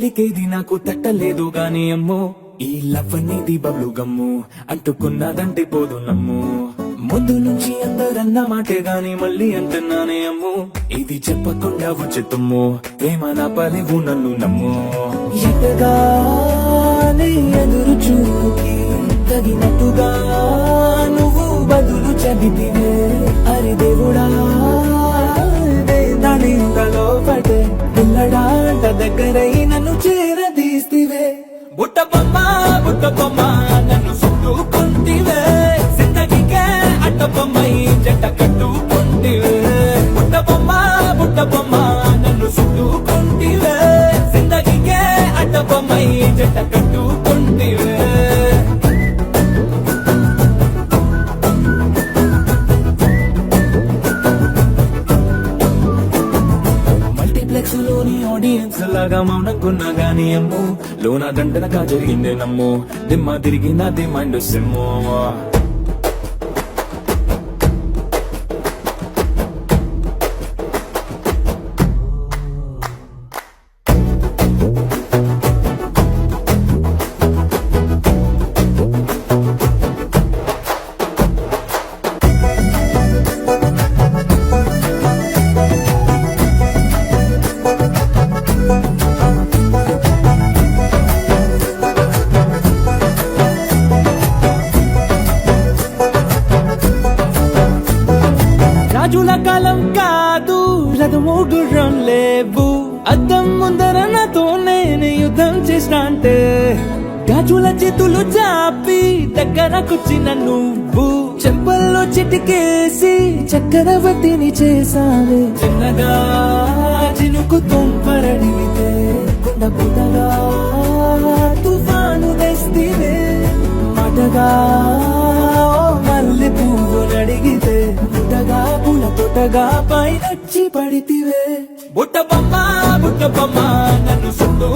పోలికేది నాకు తట్టలేదు గాని అమ్మో ఈ లవ్ అనేది బబ్లు గమ్ము అంటుకున్నదంటే పోదు నమ్ము ముందు నుంచి అందరన్న మాటే గాని మళ్ళీ అంటున్నానే అమ్ము ఇది చెప్పకుండా ఉచితమ్ము ప్రేమ నా పలివు నన్ను నమ్ము ఎటగానే ఎదురు చూకి తగినట్టుగా నువ్వు బదులు చెబితివే అరి దేవుడా దాని తలో పడే పిల్లడాంట దగ్గరై నన్ను చేరదీస్తివే బుట్ట బొమ్మ నన్ను చుట్టుకుంటివే జిందగీకే అట్ట బొమ్మై జంట కట్టుకుంటివే బుట్ట బొమ్మ నన్ను చుట్టుకుంటివే జిందగీకే అట్ట బొమ్మై జంట కట్టుకుంటివే మల్టీప్లెక్స్ లోని ఆడియన్స్ లాగా మౌనంకున్నా గానీ అమ్ము లోన దండనగా జరిగిందే నమ్ము దిమ్మ తిరిగినది మైండ్ సిమ్ము రాజుల కాలం కాదు రథము గుర్రం లేవు అద్దం ముందర నాతో నేను యుద్ధం చేస్తా అంటే గాజుల చేతులు చాపి దగ్గరకొచ్చిన నువ్వు చెంపల్లో చిటికేసి చక్రవర్తిని చేసావే చిన్నగా చినుకు తుంపరడిగితే కుండ పుటగా తుఫాను తెస్తివే మాటగా మల్లె పువ్వు నడిగితే పుట్టగా పుల తొట్టగా పైనచ్చి పడితివే బుట్ట బొమ్మ నన్ను చుట్టూ